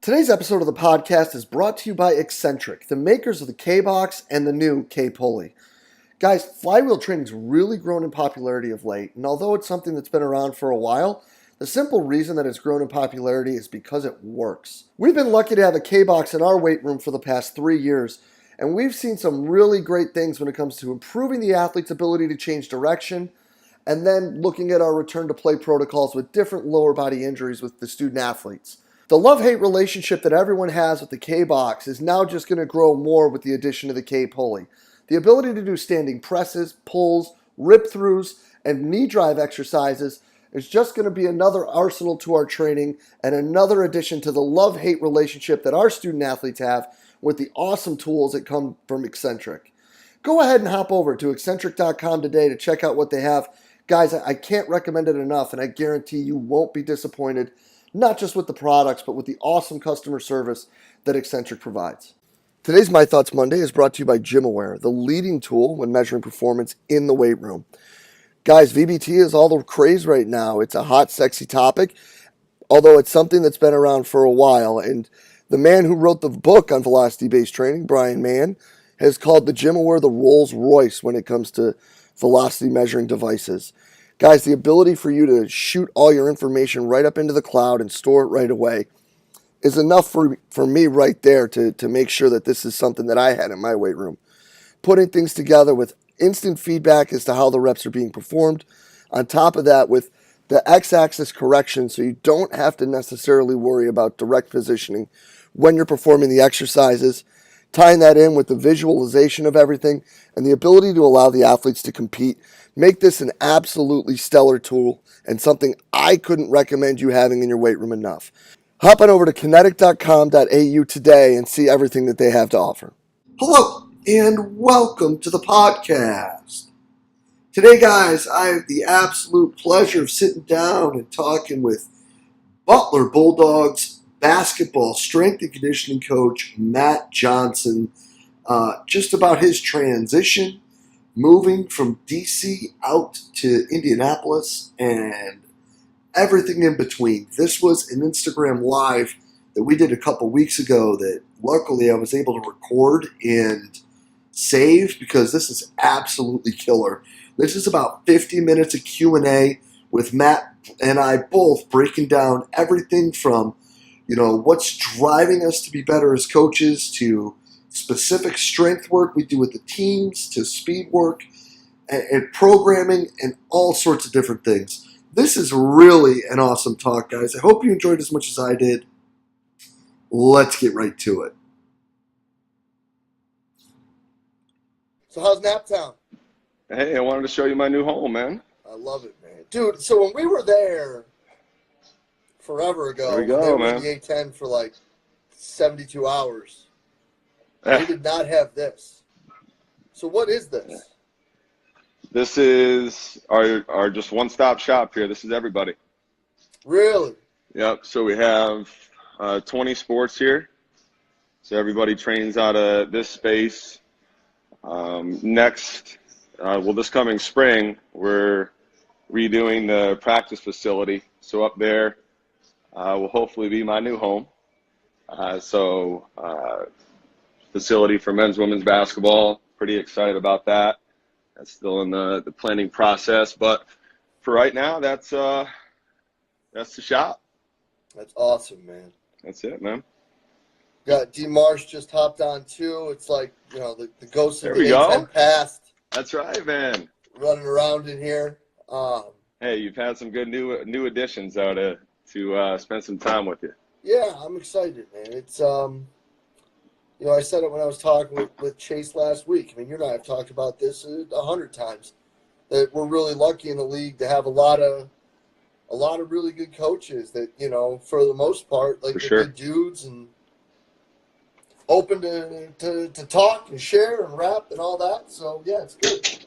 Today's episode of the podcast is brought to you by Eccentric, the makers of the K-Box and the new K-Pulley. Guys, flywheel training's really grown in popularity of late, and although it's something that's been around for a while, the simple reason that it's grown in popularity is because it works. We've been lucky to have a K-Box in our weight room for the past 3 years, and we've seen some really great things when it comes to improving the athlete's ability to change direction, and then looking at our return to play protocols with different lower body injuries with the student athletes. The love-hate relationship that everyone has with the K-Box is now just going to grow more with the addition of the K-Pulley. The ability to do standing presses, pulls, rip-throughs, and knee drive exercises is just going to be another arsenal to our training and another addition to the love-hate relationship that our student athletes have with the awesome tools that come from Eccentric. Go ahead and hop over to eccentric.com today to check out what they have. Guys, I can't recommend it enough, and I guarantee you won't be disappointed, not just with the products, but with the awesome customer service that Eccentric provides. Today's My Thoughts Monday is brought to you by GymAware, the leading tool when measuring performance in the weight room. Guys, VBT is all the craze right now. It's a hot, sexy topic, although it's something that's been around for a while. And the man who wrote the book on velocity-based training, Brian Mann, has called the GymAware the Rolls Royce when it comes to velocity measuring devices. Guys, the ability for you to shoot all your information right up into the cloud and store it right away is enough for me right there to make sure that this is something that I had in my weight room. Putting things together with instant feedback as to how the reps are being performed. On top of that, with the x-axis correction, so you don't have to necessarily worry about direct positioning when you're performing the exercises. Tying that in with the visualization of everything and the ability to allow the athletes to compete make this an absolutely stellar tool and something I couldn't recommend you having in your weight room enough. Hop on over to kinetic.com.au today and see everything that they have to offer. Hello and welcome to the podcast. Today, guys, I have the absolute pleasure of sitting down and talking with Butler Bulldogs basketball strength and conditioning coach Matt Johnson, just about his transition, moving from DC out to Indianapolis, and everything in between. This was an Instagram Live that we did a couple weeks ago that luckily I was able to record and save because this is absolutely killer. This is about 50 minutes of Q&A with Matt and I both breaking down everything from what's driving us to be better as coaches, to specific strength work we do with the teams, to speed work and programming and all sorts of different things. This is really an awesome talk, guys. I hope you enjoyed as much as I did. Let's get right to it. So how's Naptown? Hey, I wanted to show you my new home, man. I love it, man. Dude, so when we were there forever ago, there we go, man. The A10 for like 72 hours. They did not have this. So what is this? This is our just one-stop shop here. This is everybody. Really? Yep. So we have 20 sports here. So everybody trains out of this space. This coming spring, we're redoing the practice facility. So up there will hopefully be my new home. Facility for men's, women's basketball. Pretty excited about that. That's still in the planning process. But for right now, that's the shop. That's awesome, man. That's it, man. Got D. Marsh just hopped on too. It's like, the ghost of the A10 past. That's right, man. Running around in here. Hey, you've had some good new additions out to spend some time with you. Yeah, I'm excited, man. It's I said it when I was talking with Chase last week. I mean, you and I have talked about this 100 times. That we're really lucky in the league to have a lot of really good coaches that, for the most part, like they're good dudes and open to talk and share and rap and all that. So yeah, it's good.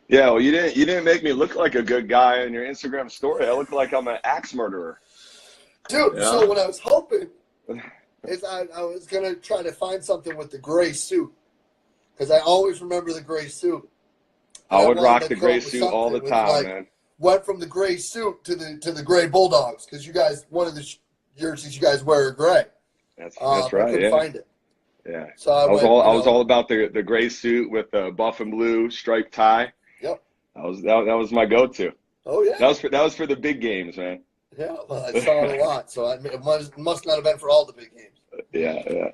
Yeah, well, you didn't make me look like a good guy in your Instagram story. I look like I'm an axe murderer. Dude, yeah. So what I was hoping is I was going to try to find something with the gray suit because I always remember the gray suit. I would rock the gray suit all the time, man. Went from the gray suit to the gray Bulldogs because you guys, one of the jerseys you guys wear are gray. That's I right. couldn't Yeah. find it. Yeah. So I I was went, all I was all about the gray suit with the buff and blue striped tie. yep. That was my go-to. Oh, yeah. That was for the big games, man. Yeah, well, I saw it a lot, so it must not have been for all the big games. Yeah, yeah.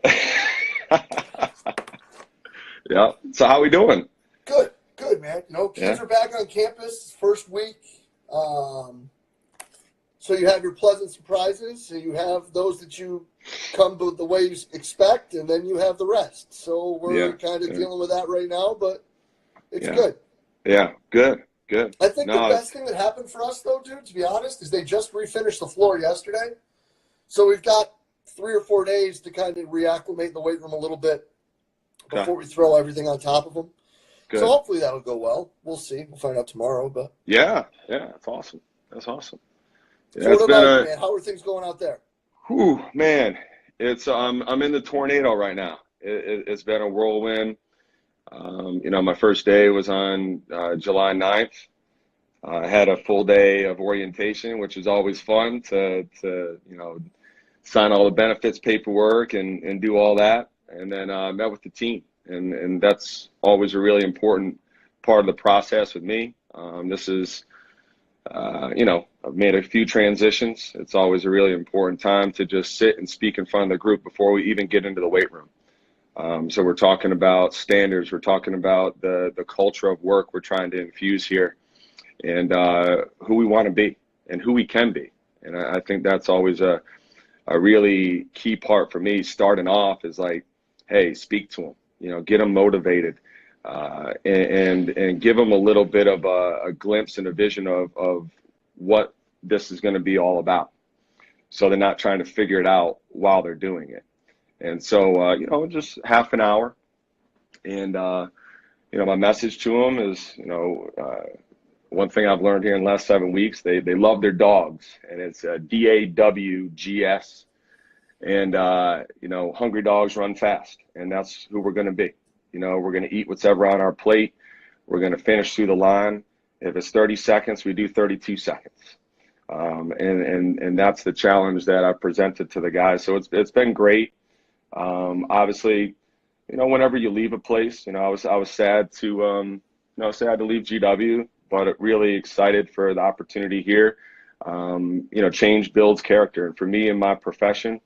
Yeah. So how we doing? Good, man. Kids Yeah. are back on campus first week. So you have your pleasant surprises, so you have those that you come the way you expect, and then you have the rest. So we're Yeah. kind of Yeah. dealing with that right now, but it's Yeah. good. Yeah. Good. Good. I think the No. best thing that happened for us, though, dude, to be honest, is they just refinished the floor yesterday. So we've got 3 or 4 days to kind of reacclimate the weight room a little bit Okay. before we throw everything on top of them. Good. So hopefully that'll go well. We'll see. We'll find out tomorrow. But Yeah. Yeah. That's awesome. That's awesome. so Yeah. what It's been about you, a. man? How are things going out there? Whew, man. I'm in the tornado right now. It's been a whirlwind. My first day was on July 9th. I had a full day of orientation, which is always fun to sign all the benefits paperwork and do all that. And then I met with the team, and that's always a really important part of the process with me. This is, I've made a few transitions. It's always a really important time to just sit and speak in front of the group before we even get into the weight room. So we're talking about standards. We're talking about the culture of work we're trying to infuse here, and who we want to be and who we can be. And I think that's always a really key part for me starting off is like, hey, speak to them, get them motivated, and give them a little bit of a glimpse and a vision of what this is going to be all about. So they're not trying to figure it out while they're doing it. And so, just half an hour. And, my message to them is, one thing I've learned here in the last 7 weeks, they love their dogs, and it's DAWGS. And, hungry dogs run fast, and that's who we're going to be. We're going to eat whatever on our plate. We're going to finish through the line. If it's 30 seconds, we do 32 seconds. And that's the challenge that I presented to the guys. So it's been great. Obviously, whenever you leave a place, I was sad to leave GW, but really excited for the opportunity here. Change builds character, and for me in my professional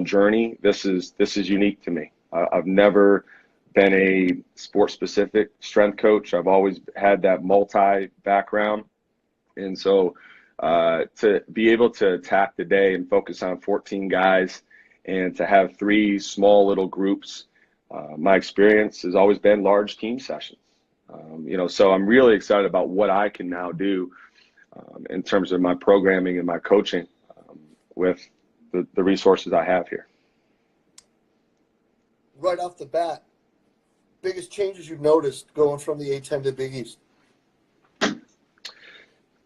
journey, this is unique to me. I've never been a sport specific strength coach. I've always had that multi background, and so to be able to attack the day and focus on 14 guys, and to have 3 small little groups, my experience has always been large team sessions. So I'm really excited about what I can now do in terms of my programming and my coaching with the resources I have here. Right off the bat, biggest changes you've noticed going from the A10 to Big East?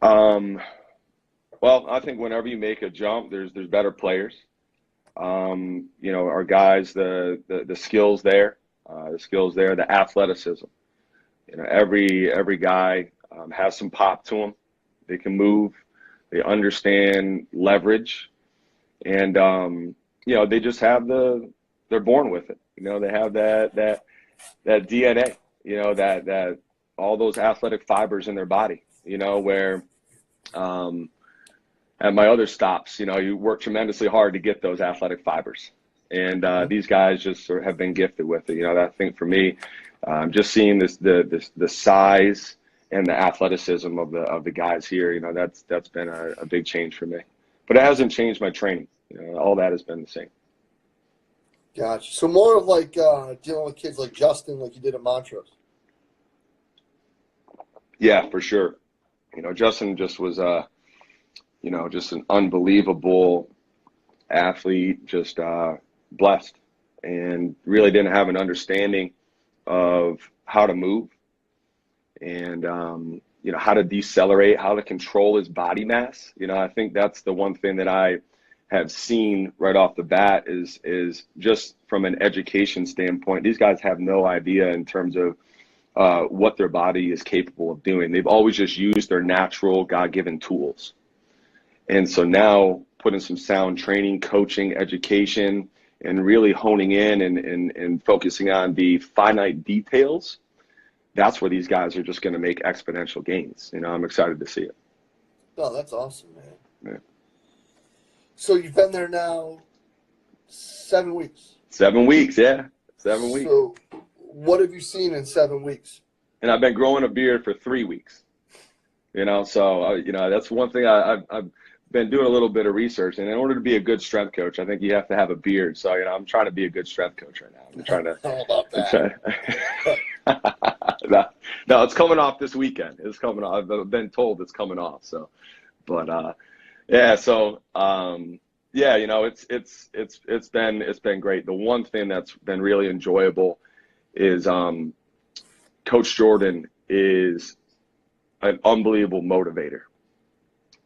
Well, I think whenever you make a jump, there's better players. Our guys, the skills there, the athleticism. Every guy has some pop to them. They can move. They understand leverage, and they just have they're born with it. They have that DNA. That all those athletic fibers in their body. Where at my other stops, you work tremendously hard to get those athletic fibers. And these guys just sort of have been gifted with it. I think for me, just seeing the size and the athleticism of the guys here, that's been a big change for me. But it hasn't changed my training. All that has been the same. Gotcha. So more of like dealing with kids like Justin, like you did at Montrose. Yeah, for sure. Justin just was just an unbelievable athlete, just blessed, and really didn't have an understanding of how to move and how to decelerate, how to control his body mass. I think that's the one thing that I have seen right off the bat is just from an education standpoint, these guys have no idea in terms of what their body is capable of doing. They've always just used their natural God-given tools. And so now put in some sound training, coaching, education, and really honing in and focusing on the finite details, that's where these guys are just going to make exponential gains. You know, I'm excited to see it. Oh, that's awesome, man. Yeah. So you've been there now 7 weeks. 7 weeks, yeah. 7 weeks. So what have you seen in 7 weeks? And I've been growing a beard for 3 weeks. You know, so, you know, that's one thing I've been doing a little bit of research. And in order to be a good strength coach, I think you have to have a beard. So, you know, I'm trying to be a good strength coach right now. I'm trying to. How about that? No, it's coming off this weekend. It's coming off. I've been told it's coming off. So, but yeah. So, yeah, you know, it's been great. The one thing that's been really enjoyable is Coach Jordan is an unbelievable motivator.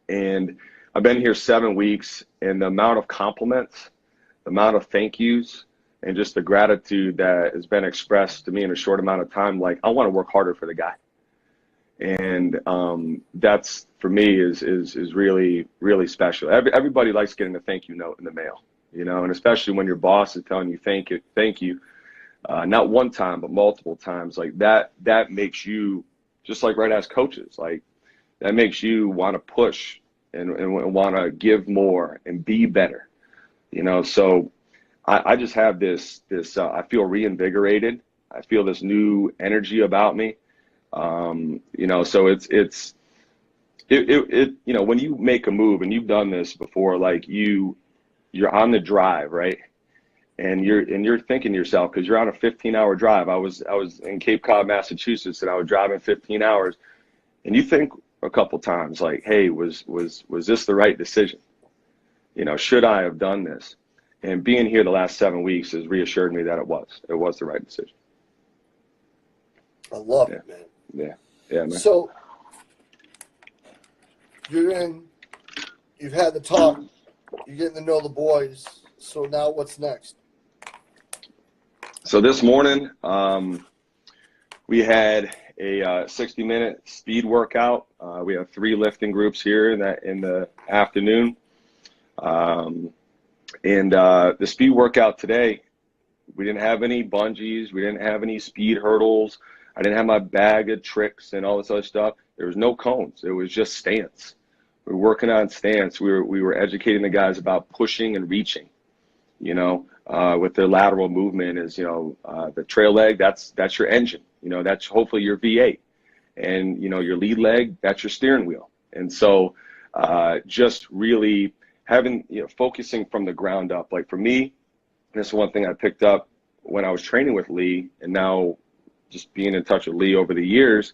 And I've been here 7 weeks, and the amount of compliments, the amount of thank yous, and just the gratitude that has been expressed to me in a short amount of time, like, I want to work harder for the guy. And that's, for me, is really, really special. Everybody likes getting a thank you note in the mail, you know, and especially when your boss is telling you thank you, not one time, but multiple times. Like, that makes you, just like right as coaches, like, that makes you want to push and want to give more and be better, you know. So I just have this I feel reinvigorated. I feel this new energy about me. You know, so it's you know, when you make a move, and you've done this before, like, you're on the drive, right? And you're thinking to yourself, because you're on a 15-hour drive. I was in Cape Cod, Massachusetts, and I was driving 15 hours, and you think a couple times, like, hey, was this the right decision? You know, should I have done this? And being here the last 7 weeks has reassured me that it was the right decision. I love it, man. Yeah, man. So you've had the talk, you're getting to know the boys. So now what's next? So this morning, we had a 60-minute speed workout. We have 3 lifting groups here in the afternoon. And the speed workout today, we didn't have any bungees. We didn't have any speed hurdles. I didn't have my bag of tricks and all this other stuff. There was no cones. It was just stance. We were working on stance. We were educating the guys about pushing and reaching, you know, with their lateral movement is, you know, the trail leg, that's your engine. You know, that's hopefully your V8. And, you know, your lead leg, that's your steering wheel. And so just really having, you know, focusing from the ground up. Like, for me, this is one thing I picked up when I was training with Lee, and now just being in touch with Lee over the years,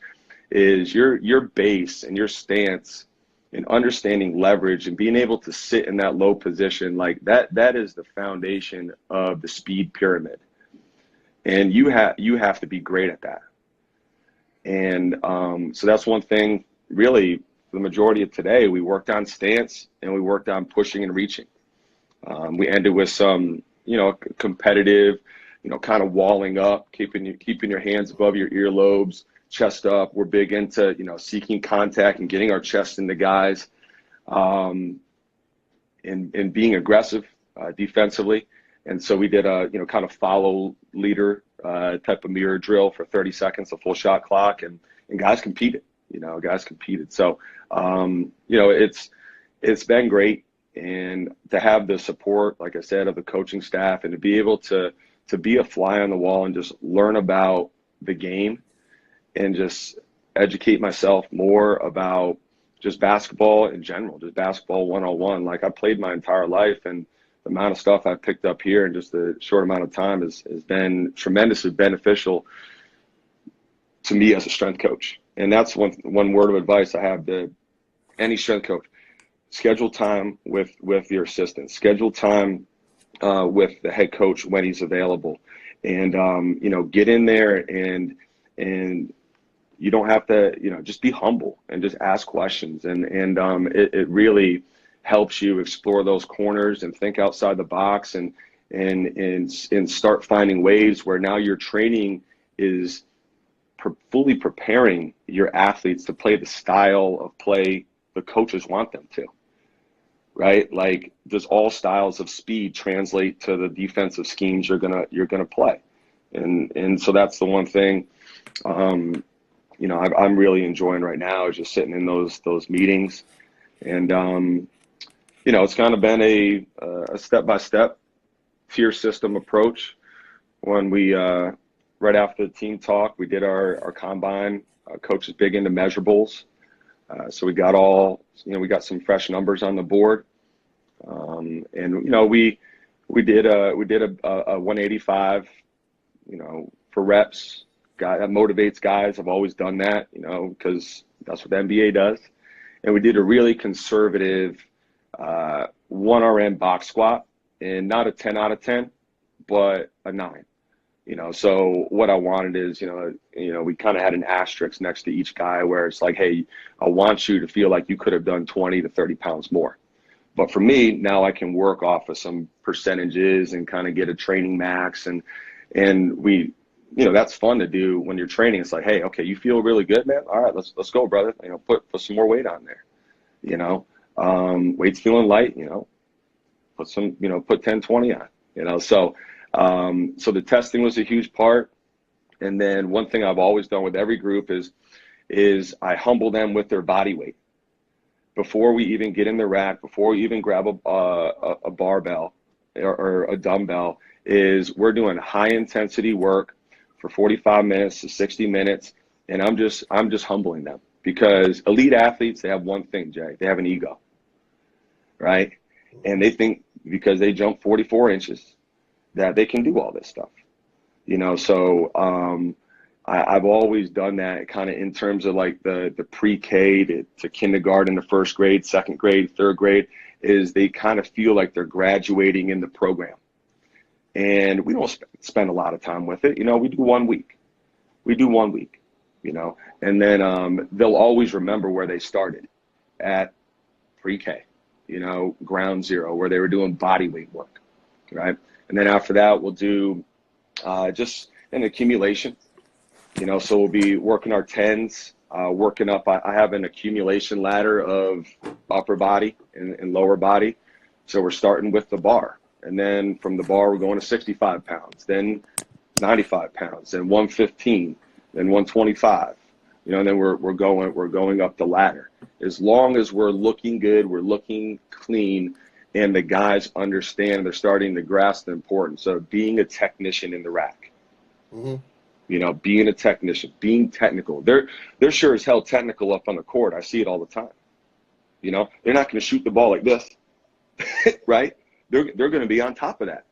is your base and your stance and understanding leverage and being able to sit in that low position, like that is the foundation of the speed pyramid. And you have to be great at that. And so that's one thing, really, for the majority of today, we worked on stance and we worked on pushing and reaching. We ended with some, you know, competitive, you know, kind of walling up, keeping your hands above your earlobes, chest up. We're big into, you know, seeking contact and getting our chest into guys, and being aggressive defensively. And so we did a, you know, kind of follow leader type of mirror drill for 30 seconds, a full shot clock, and guys competed. You know, guys competed. So you know, it's been great, and to have the support, like I said, of the coaching staff, and to be able to be a fly on the wall and just learn about the game and just educate myself more about just basketball in general, just basketball one-on-one. Like, I played my entire life, and the amount of stuff I've picked up here in just a short amount of time has been tremendously beneficial to me as a strength coach. And that's one word of advice I have to any strength coach: schedule time with your assistant, schedule time with the head coach when he's available, and you know, get in there and you don't have to, you know, just be humble and just ask questions, and it really helps you explore those corners and think outside the box and start finding ways where now your training is fully preparing your athletes to play the style of play the coaches want them to. right? Like, does all styles of speed translate to the defensive schemes you're gonna play? And so that's the one thing, I'm really enjoying right now, is just sitting in those meetings. And it's kind of been a step by step tier system approach. When we right after the team talk, we did our combine. Coach is big into measurables, so we got some fresh numbers on the board. And we did a 185, for reps. Guy that motivates guys. I've always done that, because that's what the NBA does. And we did a really conservative 1 RM box squat, and not a 10 out of 10, but a 9. So what I wanted is, we kind of had an asterisk next to each guy where it's like, hey, I want you to feel like you could have done 20 to 30 pounds more. But for me, now I can work off of some percentages and kind of get a training max. And we, that's fun to do when you're training. It's like, hey, okay, you feel really good, man. All right, let's go, brother. Put some more weight on there. Weight's feeling light, put 10, 20 on, so the testing was a huge part. And then one thing I've always done with every group is I humble them with their body weight. Before we even get in the rack, before we even grab a barbell or a dumbbell, is we're doing high intensity work for 45 minutes to 60 minutes. And I'm just humbling them, because elite athletes, they have one thing, Jay, they have an ego, right? And they think because they jump 44 inches that they can do all this stuff, so I've always done that kind of in terms of like the pre-K to kindergarten, the first grade, second grade, third grade, is they kind of feel like they're graduating in the program. And we don't spend a lot of time with it. We do 1 week. And then they'll always remember where they started at pre-K, ground zero, where they were doing body weight work, right? And then after that, we'll do just an accumulation. So we'll be working our 10s, working up. I have an accumulation ladder of upper body and lower body. So we're starting with the bar. And then from the bar, we're going to 65 pounds, then 95 pounds, then 115, then 125. And then we're going up the ladder. As long as we're looking good, we're looking clean, and the guys understand, they're starting to grasp the importance of being a technician in the rack. Mm-hmm. Being a technician, being technical. They're sure as hell technical up on the court. I see it all the time. They're not going to shoot the ball like this, right? They're going to be on top of that.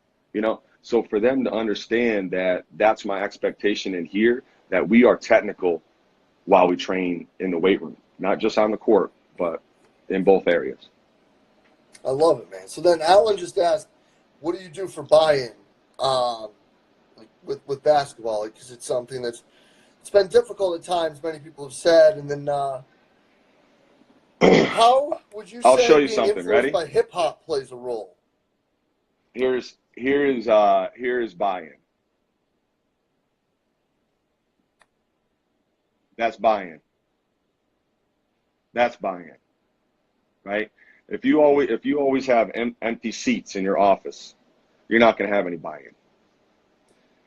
So for them to understand that that's my expectation in here, that we are technical while we train in the weight room, not just on the court, but in both areas. I love it, man. So then Alan just asked, what do you do for buy-in with basketball? Because it's something it's been difficult at times, many people have said. And then how would you say I'll show you being something. influenced Ready? by hip-hop plays a role? Here's buy-in. That's buy-in. That's buy-in, right? If you always have empty seats in your office, you're not going to have any buy-in,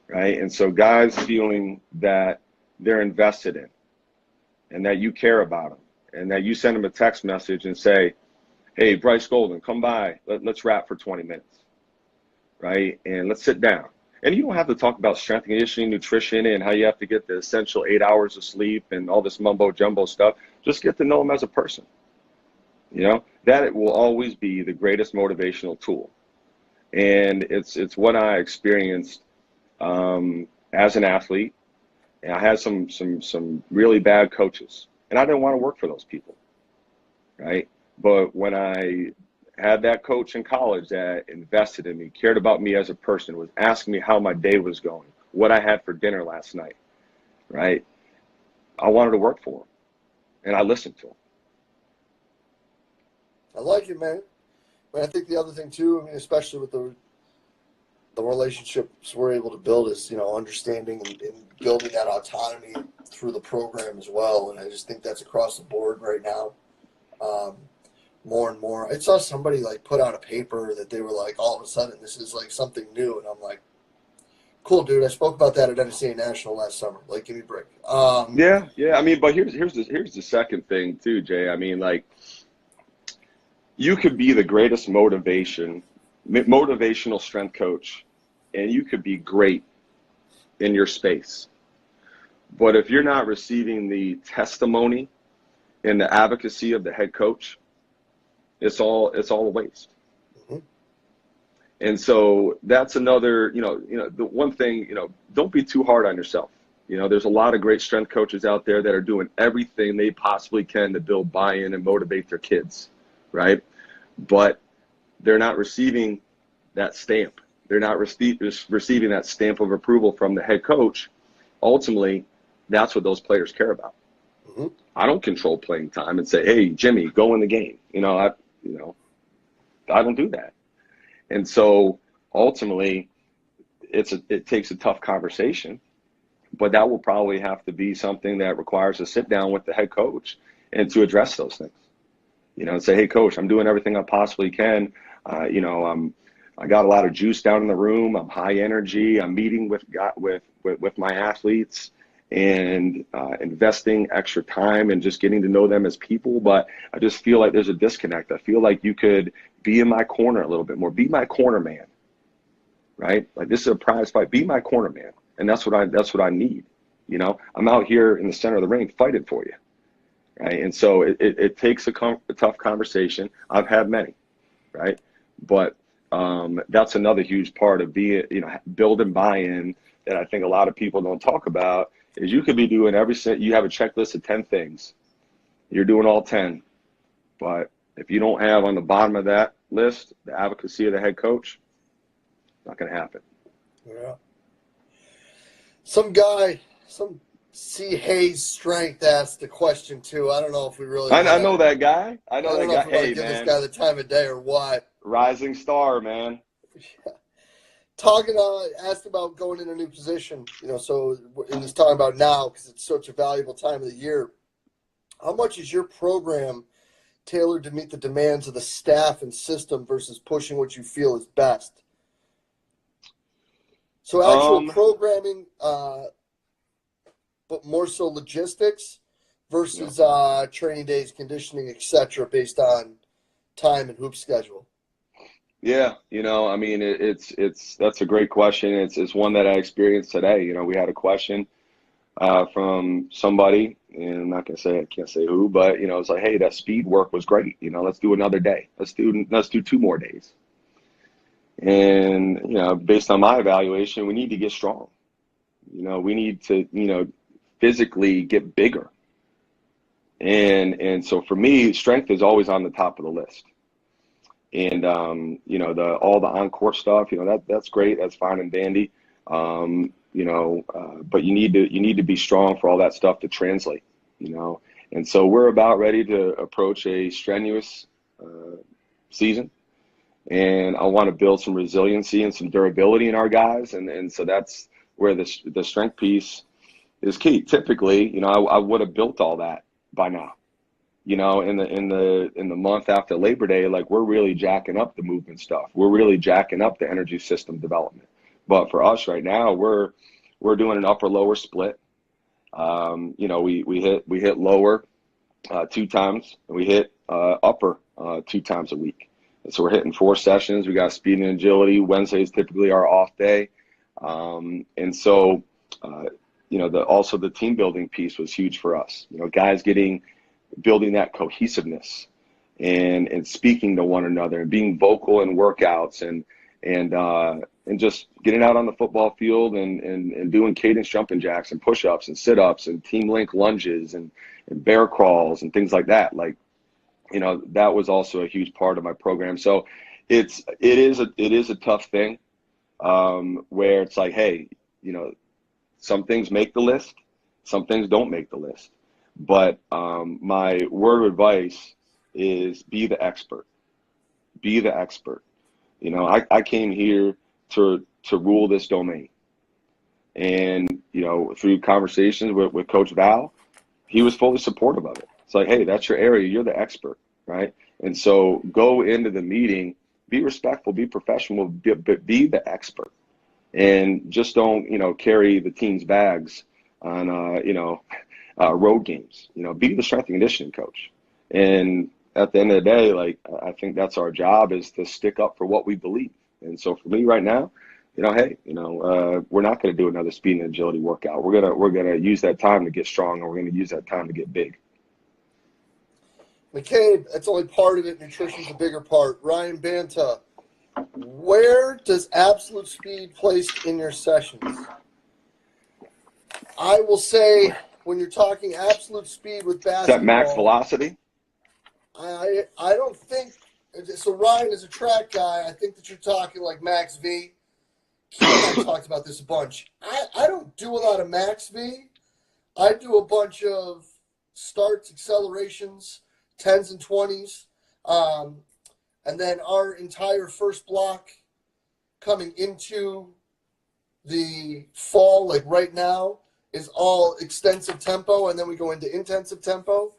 right? And so guys feeling that they're invested in, and that you care about them, and that you send them a text message and say, hey, Bryce Golden, come by, let's rap for 20 minutes, right? And let's sit down. And you don't have to talk about strength and conditioning, nutrition, and how you have to get the essential 8 hours of sleep and all this mumbo jumbo stuff. Just get to know them as a person. That it will always be the greatest motivational tool. And it's what I experienced as an athlete. And I had some really bad coaches, and I didn't want to work for those people, right? But when I had that coach in college that invested in me, cared about me as a person, was asking me how my day was going, what I had for dinner last night, right? I wanted to work for him, and I listened to him. I like it, man. But I think the other thing too, especially with the relationships we're able to build, is understanding and building that autonomy through the program as well. And I just think that's across the board right now. more and more. I saw somebody like put out a paper that they were like, all of a sudden, this is like something new. And I'm like, cool, dude. I spoke about that at NCAA National last summer. Like, give me a break. Yeah, yeah. I mean, but here's the second thing too, Jay. I mean, like, you could be the greatest motivational strength coach, and you could be great in your space. But if you're not receiving the testimony and the advocacy of the head coach, it's all a waste. Mhm. And so that's another, the one thing, don't be too hard on yourself. There's a lot of great strength coaches out there that are doing everything they possibly can to build buy-in and motivate their kids, right? But they're not receiving that stamp. They're not receiving that stamp of approval from the head coach. Ultimately, that's what those players care about. Mhm. I don't control playing time and say, "Hey, Jimmy, go in the game." I don't do that. And so ultimately, it takes a tough conversation, but that will probably have to be something that requires a sit down with the head coach and to address those things. And say, "Hey, coach, I'm doing everything I possibly can. I got a lot of juice down in the room. I'm high energy. I'm meeting with my athletes and investing extra time and just getting to know them as people. But I just feel like there's a disconnect. I feel like you could be in my corner a little bit more. Be my corner man, right? Like, this is a prize fight. Be my corner man, and that's what I need. I'm out here in the center of the ring fighting for you, right? And so it takes a tough conversation. I've had many, right? But that's another huge part of being, building buy-in that I think a lot of people don't talk about. Is you could be doing you have a checklist of 10 things. You're doing all 10. But if you don't have on the bottom of that list the advocacy of the head coach, it's not going to happen. Yeah. Some C. Hayes Strength asked the question too. I don't know if we really I know that guy. I know that don't know guy. if we want Hey, to give man. this guy the time of day or what. Rising star, man. Asked about going in a new position, and he's talking about now because it's such a valuable time of the year. How much is your program tailored to meet the demands of the staff and system versus pushing what you feel is best? So actual programming, but more so logistics versus training days, conditioning, etc., based on time and hoop schedule. Yeah, I mean, that's a great question. It's one that I experienced today. We had a question from somebody, and I'm not gonna say, I can't say who, but it's like, hey, that speed work was great. Let's do another day. Let's do 2 more days. And based on my evaluation, we need to get strong. We need to physically get bigger. And so for me, strength is always on the top of the list. And all the on-court stuff, that's great, that's fine and dandy. But you need to be strong for all that stuff to translate. And so we're about ready to approach a strenuous season, and I want to build some resiliency and some durability in our guys, and so that's where the strength piece is key. Typically, I would have built all that by now. In the month after Labor Day, like, we're really jacking up the movement stuff. We're really jacking up the energy system development. But for us right now, we're doing an upper lower split. We hit lower 2 times, and we hit upper 2 times a week. And so we're hitting 4 sessions. We got speed and agility. Wednesday is typically our off day. And so also the team building piece was huge for us. Guys building that cohesiveness and speaking to one another and being vocal in workouts and just getting out on the football field and doing cadence jumping jacks and push-ups and sit-ups and team link lunges and bear crawls and things like that. Like, that was also a huge part of my program. So it is a tough thing, where it's like, hey, some things make the list, some things don't make the list. But my word of advice is be the expert. Be the expert. I came here to rule this domain. And, through conversations with Coach Val, he was fully supportive of it. It's like, hey, that's your area. You're the expert, right? And so go into the meeting, be respectful, be professional, but be the expert. And just don't, carry the team's bags on, road games. Be the strength and conditioning coach. And at the end of the day, like, I think that's our job, is to stick up for what we believe. And so for me right now, hey, we're not going to do another speed and agility workout. We're gonna use that time to get strong, and we're going to use that time to get big. McCabe, that's only part of it. Nutrition's a bigger part. Ryan Banta, where does absolute speed place in your sessions? I will say, when you're talking absolute speed with basketball, Is that max velocity? I don't think so. Ryan is a track guy. I think that you're talking like max V. Keith and I talked about this a bunch. I don't do a lot of max V. I do a bunch of starts, accelerations, 10s and 20s. And then our entire first block coming into the fall, like right now, is all extensive tempo, and then we go into intensive tempo.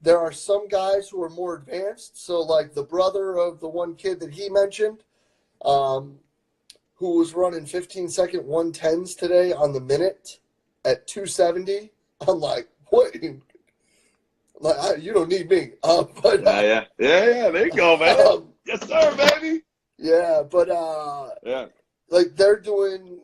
There are some guys who are more advanced. So like the brother of the one kid that he mentioned, who was running 15-second 110s today on the minute at 270. I'm like, what? Like, you don't need me. Yeah. There you go, man. Yes, sir, baby. Yeah, but like they're doing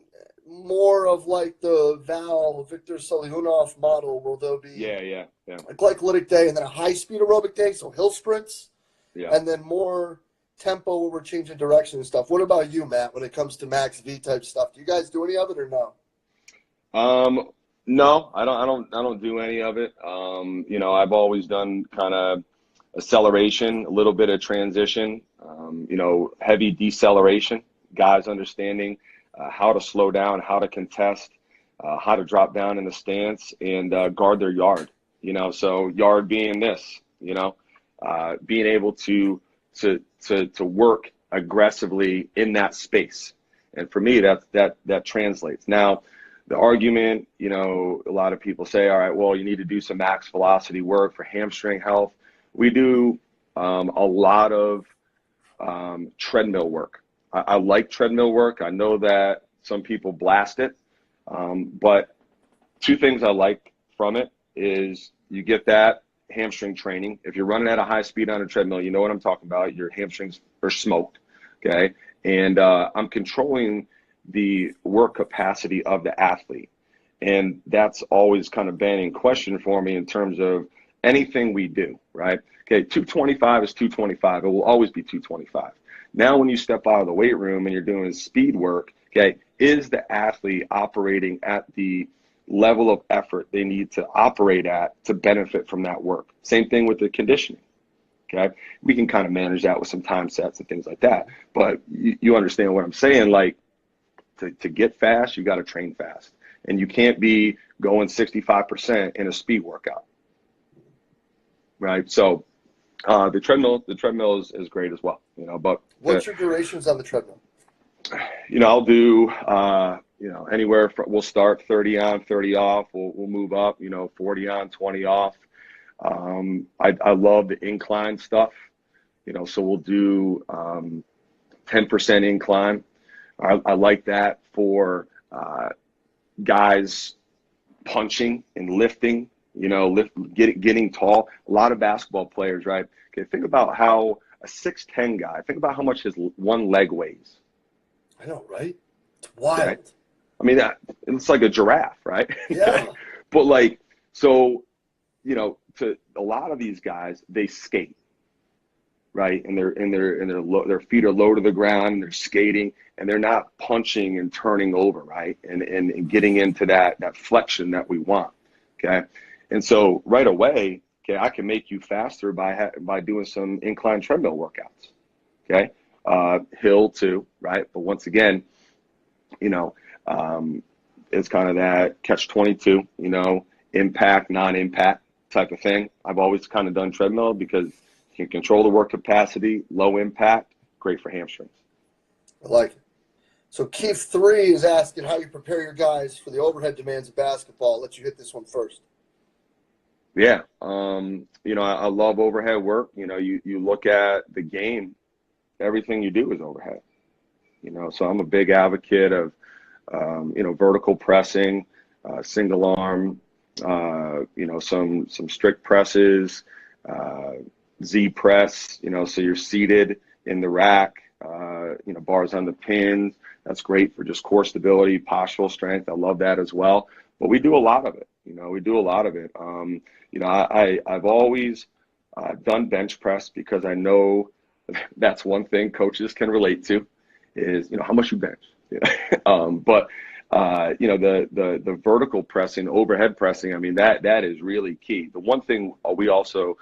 more of like the Val Victor Salihunov model, where there'll be a glycolytic day and then a high speed aerobic day, so hill sprints, and then more tempo where we're changing direction and stuff. What about you, Matt, when it comes to max V type stuff? Do you guys do any of it or no? No, I don't do any of it. I've always done kind of acceleration, a little bit of transition, heavy deceleration, guys understanding how to slow down, how to contest, how to drop down in the stance and guard their yard. So yard being this, being able to work aggressively in that space. And for me, that translates. Now, the argument, a lot of people say, all right, well, you need to do some max velocity work for hamstring health. We do a lot of treadmill work. I like treadmill work. I know that some people blast it. But two things I like from it is you get that hamstring training. If you're running at a high speed on a treadmill, you know what I'm talking about. Your hamstrings are smoked, okay? And I'm controlling the work capacity of the athlete. And that's always kind of been in question for me in terms of anything we do, right? Okay, 225 is 225. It will always be 225. Now, when you step out of the weight room and you're doing speed work, okay, is the athlete operating at the level of effort they need to operate at to benefit from that work? Same thing with the conditioning, okay? We can kind of manage that with some time sets and things like that. But you understand what I'm saying, like, to get fast, you got to train fast. And you can't be going 65% in a speed workout, right? So the treadmill is great as well, but what's your durations on the treadmill? I'll do, anywhere from, we'll start 30 on, 30 off. We'll move up, 40 on, 20 off. I love the incline stuff, so we'll do 10% incline. I like that for guys punching and lifting, getting tall. A lot of basketball players, right? Okay, think about how a 6'10" guy, think about how much his one leg weighs. I know, right? It's wild. Okay. I mean, it's like a giraffe, right? Yeah. But like, so, to a lot of these guys, they skate, right? And their feet are low to the ground, and they're skating, and they're not punching and turning over, right? And getting into that flexion that we want, okay? And so right away, okay, I can make you faster by doing some incline treadmill workouts, okay? Hill too, right? But once again, it's kind of that catch-22, impact, non-impact type of thing. I've always kind of done treadmill because you can control the work capacity, low impact, great for hamstrings. I like it. So Keith 3 is asking how you prepare your guys for the overhead demands of basketball. I'll let you hit this one first. Yeah. I love overhead work. You look at the game, everything you do is overhead. So I'm a big advocate of, vertical pressing, single arm, some strict presses, uh, Z press, so you're seated in the rack, bars on the pins. That's great for just core stability, postural strength. I love that as well. But we do a lot of it. We do a lot of it. I've always done bench press because I know that's one thing coaches can relate to is, how much you bench. But the vertical pressing, overhead pressing, I mean, that is really key. The one thing we also,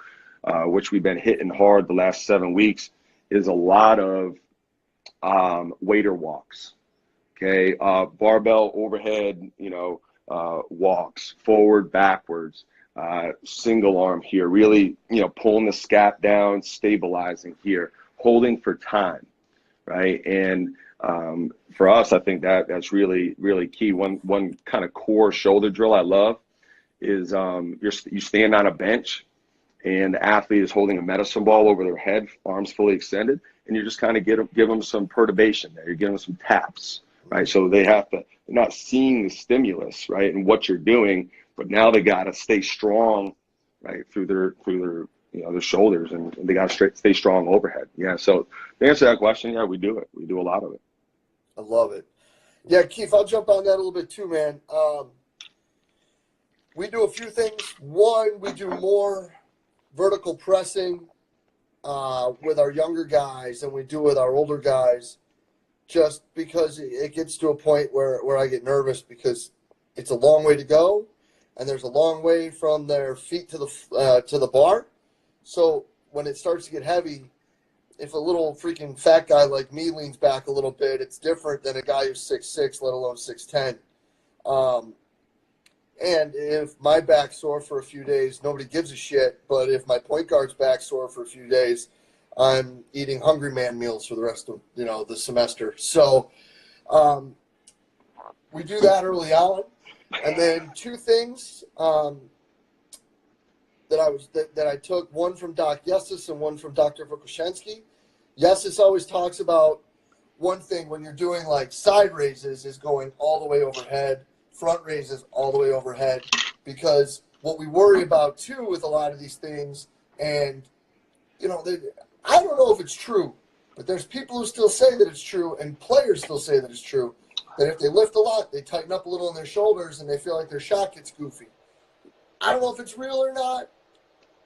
which we've been hitting hard the last 7 weeks, is a lot of waiter walks. Okay, barbell overhead, walks forward, backwards, single arm here, really, pulling the scap down, stabilizing here, holding for time, right? And for us, I think that's really, really key. One kind of core shoulder drill I love is you stand on a bench and the athlete is holding a medicine ball over their head, arms fully extended, and you just kind of give them some perturbation there. You're giving them some taps, right? So they're not seeing the stimulus, right, and what you're doing, but now they got to stay strong, right, through their their shoulders, and they got to stay strong overhead. Yeah. So to answer that question, yeah, we do it. We do a lot of it. I love it. Yeah, Keith, I'll jump on that a little bit too, man. We do a few things. One, we do more vertical pressing with our younger guys than we do with our older guys, just because it gets to a point where I get nervous because it's a long way to go, and there's a long way from their feet to the bar. So when it starts to get heavy, if a little freaking fat guy like me leans back a little bit, it's different than a guy who's 6'6", let alone 6'10". And if my back's sore for a few days, nobody gives a shit. But if my point guard's back sore for a few days, I'm eating Hungry Man meals for the rest of the semester. So we do that early on, and then two things that I took, one from Doc Yessis and one from Dr. Vukoshensky. Yessis always talks about one thing when you're doing like side raises is going all the way overhead, front raises all the way overhead, because what we worry about too with a lot of these things, and I don't know if it's true, but there's people who still say that it's true, and players still say that it's true, that if they lift a lot, they tighten up a little in their shoulders and they feel like their shot gets goofy. I don't know if it's real or not.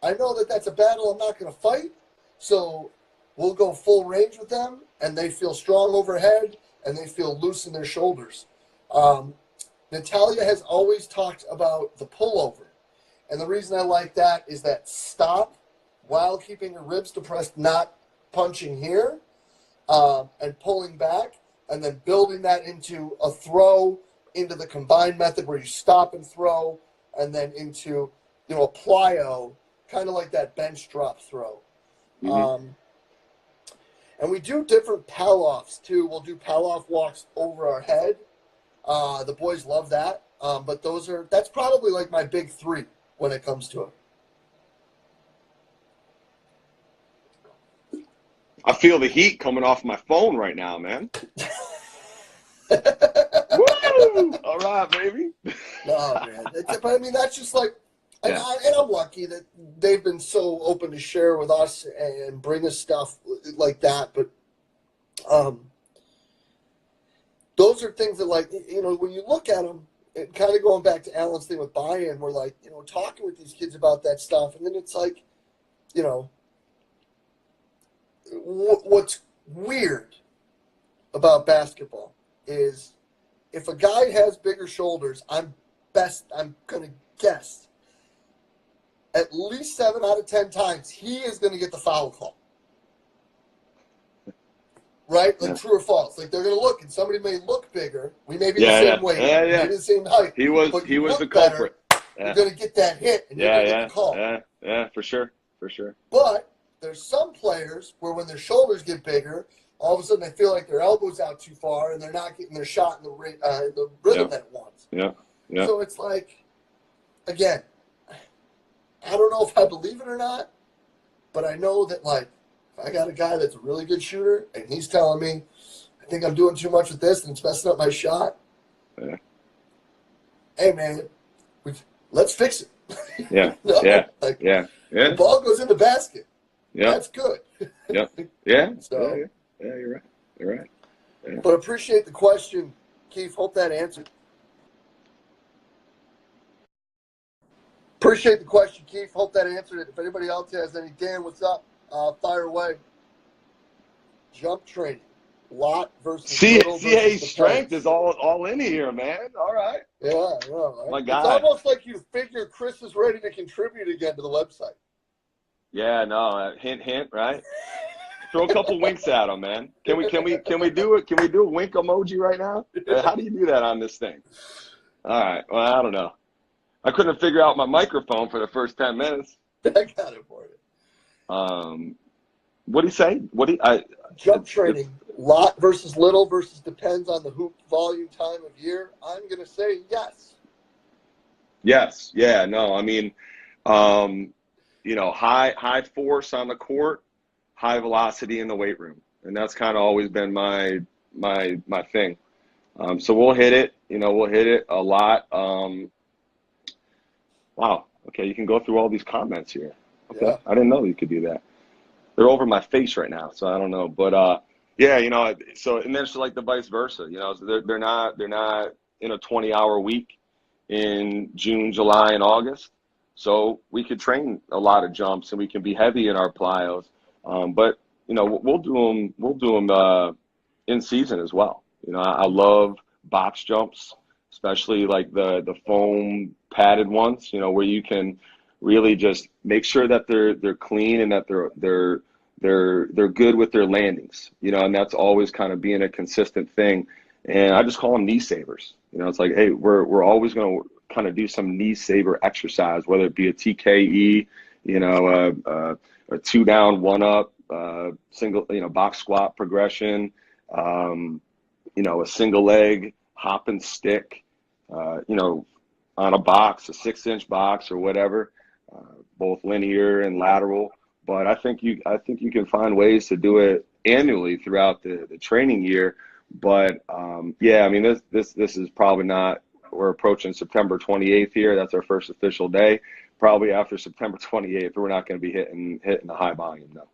I know that that's a battle I'm not going to fight, so we'll go full range with them, and they feel strong overhead, and they feel loose in their shoulders. Natalia has always talked about the pullover, and the reason I like that is that stop while keeping your ribs depressed, not punching here, and pulling back, and then building that into a throw, into the combined method where you stop and throw, and then into a plyo, kind of like that bench drop throw. Mm-hmm. And we do different pal-offs too. We'll do pal-off walks over our head. The boys love that. But that's probably like my big three when it comes to it. I feel the heat coming off my phone right now, man. Woo! All right, baby. No, man. But I mean, that's just like, and I'm lucky that they've been so open to share with us and bring us stuff like that. But those are things that, like, when you look at them, it kind of going back to Alan's thing with buy-in, we're like, talking with these kids about that stuff. And then it's like, what's weird about basketball is if a guy has bigger shoulders, I'm going to guess at least 7 out of 10 times he is going to get the foul call. Right? Like true or false. Like they're going to look, and somebody may look bigger. We may be the same weight. Maybe the same height. He was the culprit. You're going to get that hit, and you're going to get the call. Yeah, for sure. But there's some players where when their shoulders get bigger, all of a sudden they feel like their elbow's out too far, and they're not getting their shot in the rhythm that it wants. Yeah. So it's like, again, I don't know if I believe it or not, but I know that, like, if I got a guy that's a really good shooter and he's telling me, I think I'm doing too much with this and it's messing up my shot. Yeah. Hey, man, let's fix it. Yeah. No, Yeah. like, Yeah. the Yeah. ball goes in the basket. Yep. That's good. Yep. Yeah. So, Yeah. Yeah. You're right. You're right. Yeah. but appreciate the question, Keith. Hope that answered. Appreciate the question, Keith. Hope that answered it. If anybody else has any, Dan, what's up? Fire away. Jump training, lot versus little CA versus strength depends. is all in here, man. All right. Yeah, right? My It's guy. almost like you figure Chris is ready to contribute again to the website. Yeah, no, hint, hint, right? Throw a couple winks at him, man. Can we do it? Can we do a wink emoji right now? How do you do that on this thing? All right. Well, I don't know. I couldn't figure out my microphone for the first 10 minutes. I got it for you. What do you say? Jump training, lot versus little versus depends on the hoop volume, time of year. I'm going to say yes. Yes. Yeah. No. I mean, high force on the court, high velocity in the weight room, and that's kind of always been my thing. So we'll hit it. We'll hit it a lot. Wow. Okay, you can go through all these comments here. Okay, Yeah. I didn't know you could do that. They're over my face right now, so I don't know. But yeah, so and then it's like the vice versa. So they're not in a 20-hour week in June, July, and August. So we could train a lot of jumps and we can be heavy in our plyos. But we'll do them in season as well. I love box jumps, especially like the foam padded ones. Where you can really just make sure that they're clean and that they're good with their landings. And that's always kind of being a consistent thing. And I just call them knee savers. It's like, hey, we're always going to kind of do some knee saver exercise, whether it be a TKE, a 2 down, 1 up, single, box squat progression, a single leg hop and stick, on a box, a 6-inch box or whatever, both linear and lateral. But I think you can find ways to do it annually throughout the training year. But yeah, I mean, this is probably not. We're approaching September 28th here. That's our first official day. Probably after September 28th, we're not going to be hitting the high volume, no.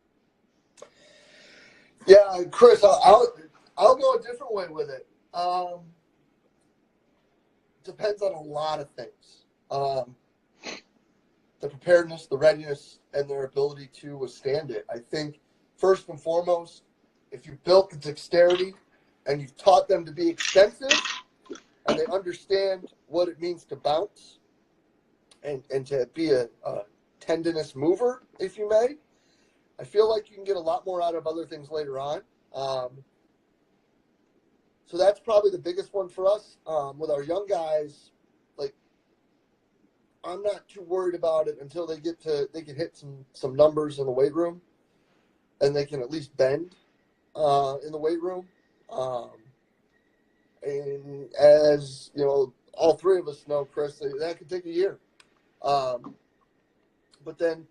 Yeah, Chris, I'll go a different way with it. Depends on a lot of things. The preparedness, the readiness, and their ability to withstand it. I think first and foremost, if you built the dexterity and you've taught them to be extensive and they understand what it means to bounce and to be a tendinous mover, if you may, I feel like you can get a lot more out of other things later on. So that's probably the biggest one for us. With our young guys, like, I'm not too worried about it until they can hit some numbers in the weight room and they can at least bend in the weight room. And as all three of us know, Chris, that could take a year. But then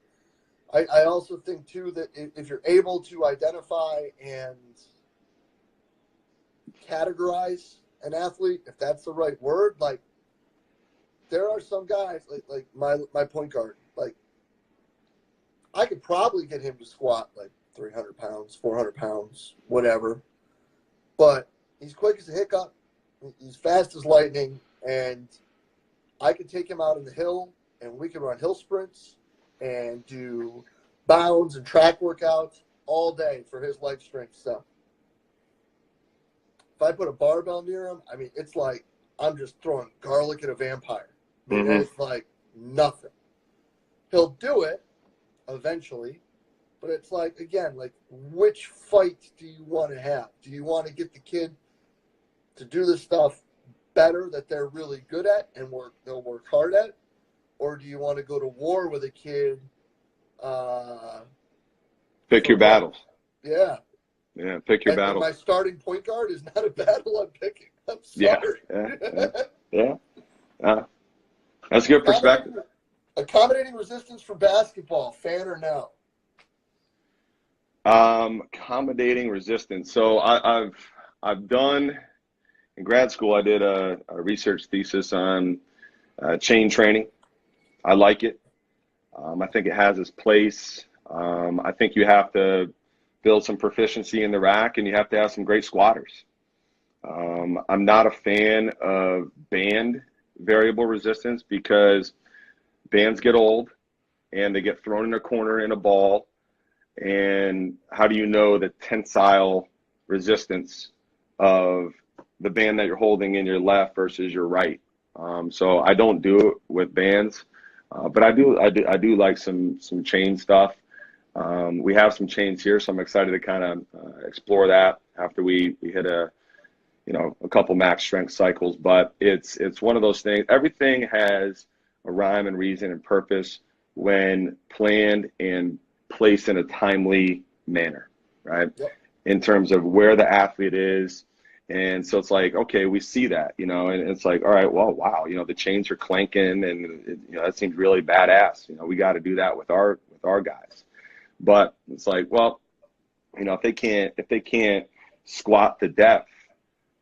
I also think too that if you're able to identify and categorize an athlete, if that's the right word, like, there are some guys like my point guard, like, I could probably get him to squat like 300 pounds, 400 pounds, whatever. But he's quick as a hiccup. He's fast as lightning. And I could take him out in the hill and we can run hill sprints and do bounds and track workouts all day for his leg strength stuff. If I put a barbell near him, I mean, it's like I'm just throwing garlic at a vampire. I mean, It's like nothing. He'll do it eventually, but it's like, again, like, which fight do you want to have? Do you want to get the kid to do the stuff better that they're really good at and they'll work hard at? Or do you want to go to war with a kid? Pick your battles. Yeah. Yeah, pick your battles. And my starting point guard is not a battle I'm picking. I'm sorry. Yeah. That's a good perspective. Accommodating resistance for basketball, fan or no? Accommodating resistance. So I've done in grad school. I did a research thesis on chain training. I like it. I think it has its place. I think you have to build some proficiency in the rack, and you have to have some great squatters. I'm not a fan of band variable resistance because bands get old and they get thrown in a corner in a ball. And how do you know the tensile resistance of the band that you're holding in your left versus your right? So I don't do it with bands, but I do like some chain stuff. We have some chains here, so I'm excited to kind of explore that after we hit a couple max strength cycles. But it's one of those things. Everything has a rhyme and reason and purpose when planned and placed in a timely manner, right? Yep. In terms of where the athlete is. And so it's like, okay, we see that, and it's like, all right, well, wow, the chains are clanking, and that seems really badass. We got to do that with our guys. But it's like, well, if they can't squat to depth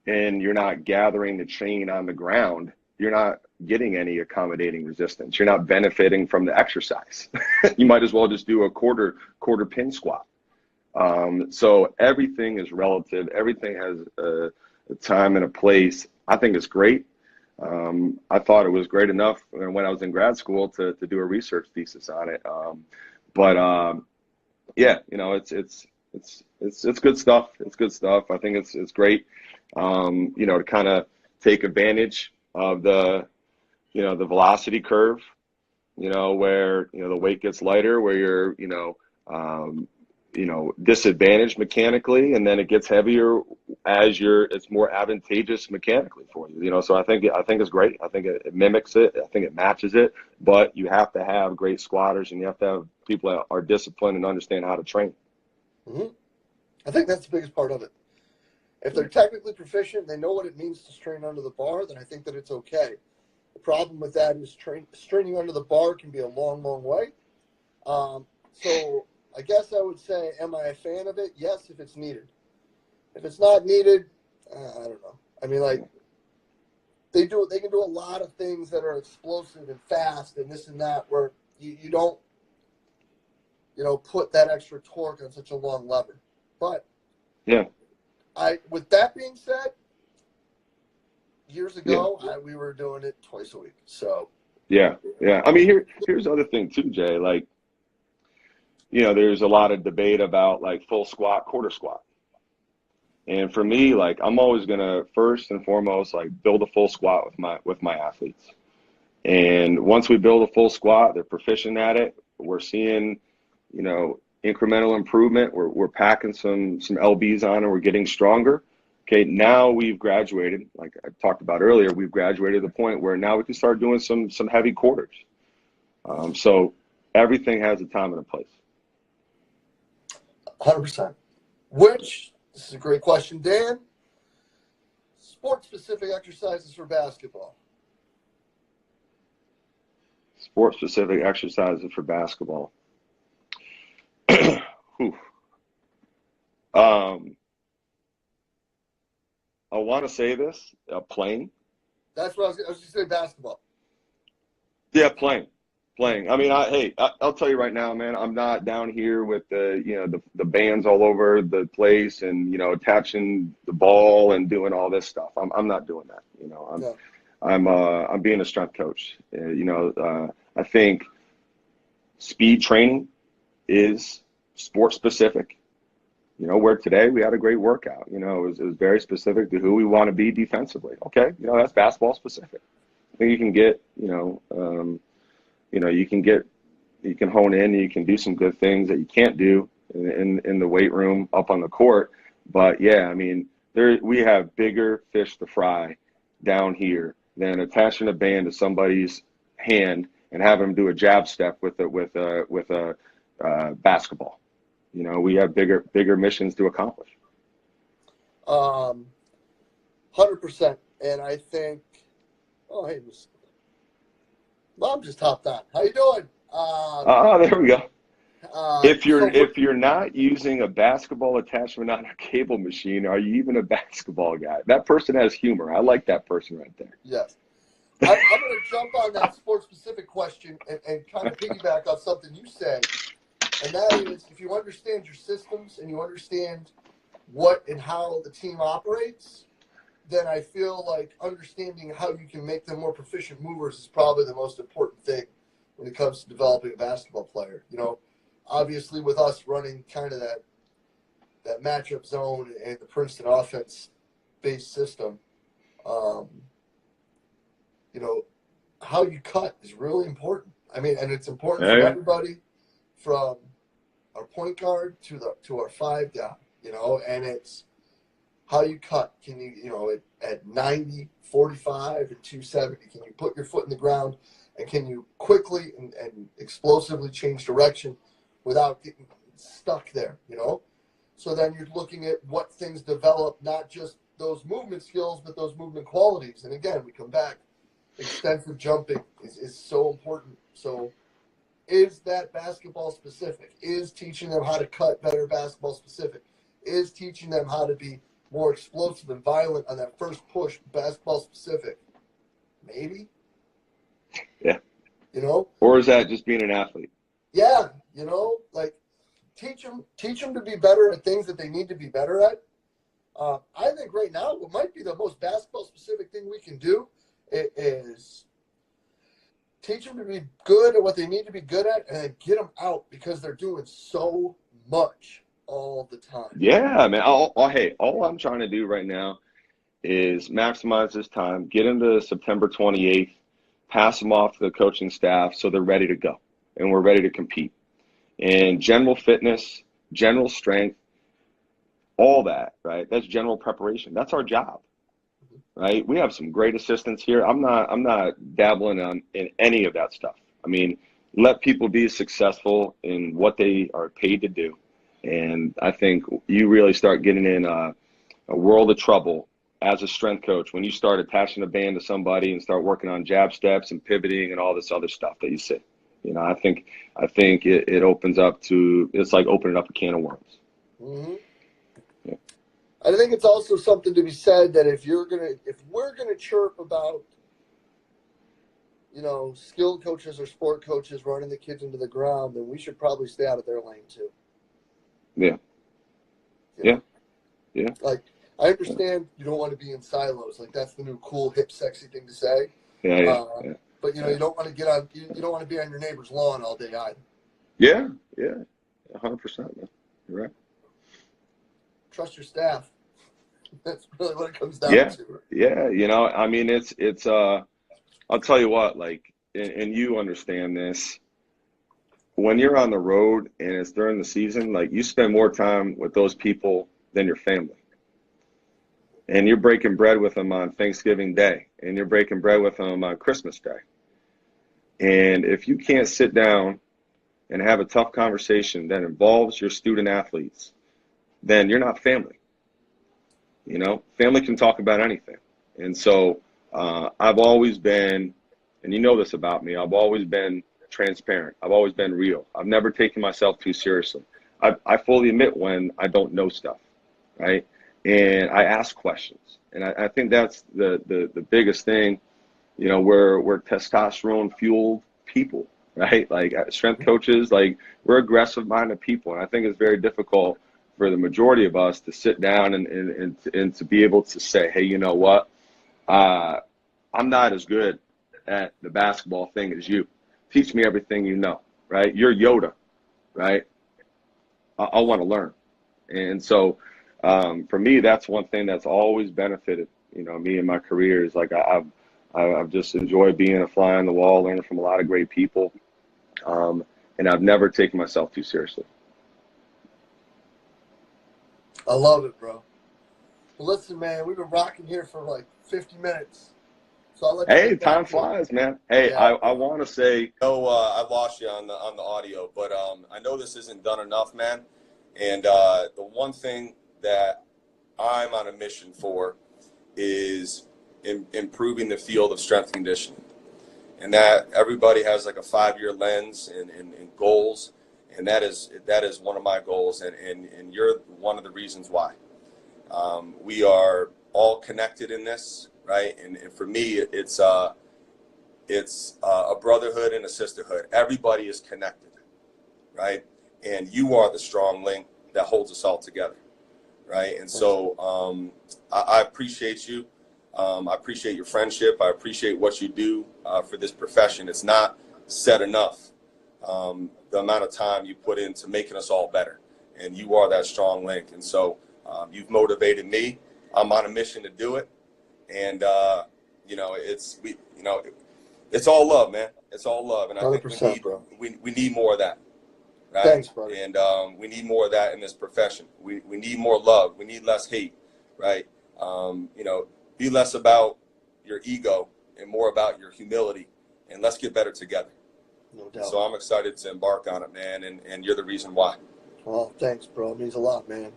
and you're not gathering the chain on the ground, you're not getting any accommodating resistance. You're not benefiting from the exercise. You might as well just do a quarter pin squat. So everything is relative. Everything has a time and a place. I think it's great. I thought it was great enough when I was in grad school to do a research thesis on it. Yeah, it's good stuff. It's good stuff. I think it's great. To kind of take advantage of the velocity curve, where, the weight gets lighter, where you're, disadvantaged mechanically, and then it gets heavier as it's more advantageous mechanically for you. So I think it's great. I think it mimics it. I think it matches it, but you have to have great squatters, and you have to have people that are disciplined and understand how to train. Mm-hmm. I think that's the biggest part of it. If they're technically proficient, they know what it means to strain under the bar, then I think that it's okay. The problem with that is straining under the bar can be a long, long way. So I guess I would say, am I a fan of it? Yes, if it's needed. If it's not needed, I don't know. I mean, like, they can do a lot of things that are explosive and fast and this and that, where you don't, put that extra torque on such a long lever. But yeah, with that being said, years ago, we were doing it twice a week. So yeah. I mean, here's the other thing too, Jay. Like, there's a lot of debate about like full squat, quarter squat. And for me, like, I'm always gonna first and foremost like build a full squat with my athletes. And once we build a full squat, they're proficient at it. We're seeing, incremental improvement. We're packing some LBs on, and we're getting stronger. Okay, now we've graduated, like I talked about earlier, we've graduated to the point where now we can start doing some heavy quarters. So everything has a time and a place. 100%. This is a great question, Dan. Sport-specific exercises for basketball. Sport-specific exercises for basketball. I want to say this, playing. That's what I was going to say, basketball. Yeah, playing. I mean, I'll tell you right now, man, I'm not down here with the bands all over the place and, attaching the ball and doing all this stuff. I'm not doing that. No. I'm being a strength coach. I think speed training is sport specific. Where today we had a great workout. It was very specific to who we want to be defensively. Okay, that's basketball specific. I think you can get, you can hone in and you can do some good things that you can't do in the weight room up on the court. But yeah, I mean, we have bigger fish to fry down here than attaching a band to somebody's hand and having them do a jab step with a basketball. We have bigger missions to accomplish. 100%. And I think, oh, hey, Mom just hopped on. How you doing? There we go. If So you're not using a basketball attachment on a cable machine, are you even a basketball guy? That person has humor. I like that person right there. yes, I'm going to jump on that sports-specific question and kind of piggyback off something you said, and that is if you understand your systems and you understand what and how the team operates, then I feel like understanding how you can make them more proficient movers is probably the most important thing when it comes to developing a basketball player. Obviously with us running kind of that matchup zone and the Princeton offense-based system, how you cut is really important. I mean, and it's important for Yeah. everybody from our point guard to our five guy, and it's how you cut. Can you, at 90, 45, and 270, can you put your foot in the ground and can you quickly and explosively change direction without getting stuck there, So then you're looking at what things develop, not just those movement skills, but those movement qualities. And again, we come back, extensive jumping is so important. So is that basketball specific? Is teaching them how to cut better basketball specific? Is teaching them how to be more explosive and violent on that first push basketball specific? Maybe. Yeah. Or is that just being an athlete? Yeah. Like teach them to be better at things that they need to be better at. I think right now what might be the most basketball specific thing we can do is teach them to be good at what they need to be good at and then get them out because they're doing so much all the time. Yeah, man. All I'm trying to do right now is maximize this time, get them to September 28th, pass them off to the coaching staff so they're ready to go and we're ready to compete. And general fitness, general strength, all that, right? That's general preparation. That's our job, right? We have some great assistants here. I'm not dabbling in any of that stuff. I mean, let people be successful in what they are paid to do. And I think you really start getting in a world of trouble as a strength coach when you start attaching a band to somebody and start working on jab steps and pivoting and all this other stuff that you see. I think it opens up to, it's like opening up a can of worms. Mm-hmm. Yeah. I think it's also something to be said that if we're gonna chirp about, skilled coaches or sport coaches running the kids into the ground, then we should probably stay out of their lane too. Yeah. Yeah. Like, I understand you don't want to be in silos. Like, that's the new cool, hip, sexy thing to say. Yeah. But, you don't want to get on – you don't want to be on your neighbor's lawn all day either. Yeah. 100%, man. You're right. Trust your staff. That's really what it comes down to. Yeah. I mean, it's I'll tell you what, like, and you understand this. When you're on the road and it's during the season, like, you spend more time with those people than your family. And you're breaking bread with them on Thanksgiving Day, and you're breaking bread with them on Christmas Day. And if you can't sit down and have a tough conversation that involves your student athletes, then you're not family. Family can talk about anything. And so I've always been, and you know this about me, I've always been transparent. I've always been real. I've never taken myself too seriously. I fully admit when I don't know stuff, right? And I ask questions. And I think that's the biggest thing. We're testosterone fueled people, right? Like strength coaches, like we're aggressive minded people. And I think it's very difficult for the majority of us to sit down and to be able to say, hey, you know what? I'm not as good at the basketball thing as you. Teach me everything you know, right? You're Yoda, right? I want to learn. And so for me, that's one thing that's always benefited, me in my career is like I've just enjoyed being a fly on the wall, learning from a lot of great people. And I've never taken myself too seriously. I love it, bro. Well, listen, man, we've been rocking here for like 50 minutes. So I'll let you Hey, get back time to flies, man. Hey, yeah. I want to say, I lost you on the audio, but I know this isn't done enough, man. And the one thing that I'm on a mission for is improving the field of strength conditioning. and that everybody has like a 5-year lens and goals. And that is one of my goals. And you're one of the reasons why. We are all connected in this, right? And for me, it's a brotherhood and a sisterhood. Everybody is connected, right? And you are the strong link that holds us all together, right? And so I appreciate you. I appreciate your friendship. I appreciate what you do for this profession. It's not said enough, the amount of time you put into making us all better. And you are that strong link. And so you've motivated me. I'm on a mission to do it. And, it's all love, man. It's all love. And I think we need more of that. Right? Thanks, buddy. And we need more of that in this profession. We need more love. We need less hate, right? Be less about your ego and more about your humility. And let's get better together. No doubt. So I'm excited to embark on it, man. And you're the reason why. Well, thanks, bro. It means a lot, man.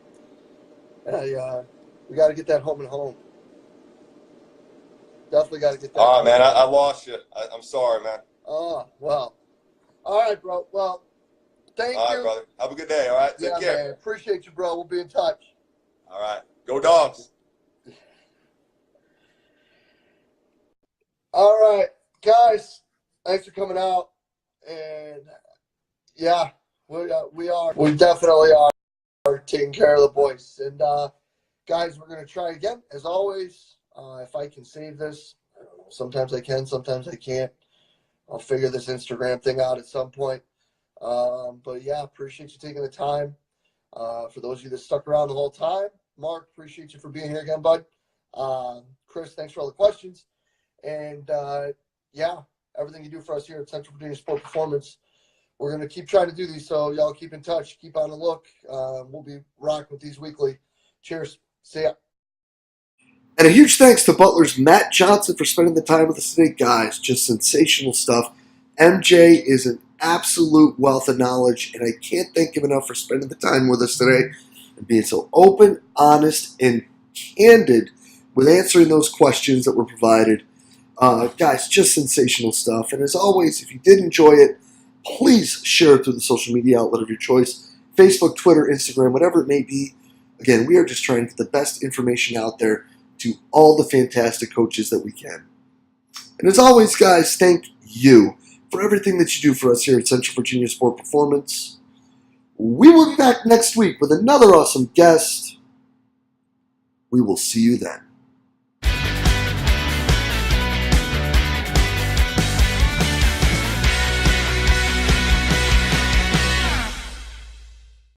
We got to get that home and home. Definitely got to get that. All right, man. I lost you. I'm sorry, man. Oh, well. All right, bro. Well, thank you. All right, brother. Have a good day, all right? Take care. Man. Appreciate you, bro. We'll be in touch. All right. Go Dogs. All right, guys. Thanks for coming out. And, yeah, we definitely are taking care of the boys. And, guys, we're going to try again, as always. If I can save this, sometimes I can, sometimes I can't. I'll figure this Instagram thing out at some point. But yeah, appreciate you taking the time. For those of you that stuck around the whole time, Mark, appreciate you for being here again, bud. Chris, thanks for all the questions. And yeah, everything you do for us here at Central Virginia Sport Performance. We're going to keep trying to do these, so y'all keep in touch, keep on the look. We'll be rocking with these weekly. Cheers. See ya. And a huge thanks to Butler's Matt Johnson for spending the time with us today, guys. Just sensational stuff. MJ is an absolute wealth of knowledge, and I can't thank him enough for spending the time with us today and being so open, honest, and candid with answering those questions that were provided. Guys, just sensational stuff. And as always, if you did enjoy it, please share it through the social media outlet of your choice. Facebook, Twitter, Instagram, whatever it may be. Again, we are just trying to get the best information out there to all the fantastic coaches that we can. And as always, guys, thank you for everything that you do for us here at Central Virginia Sport Performance. We will be back next week with another awesome guest. We will see you then.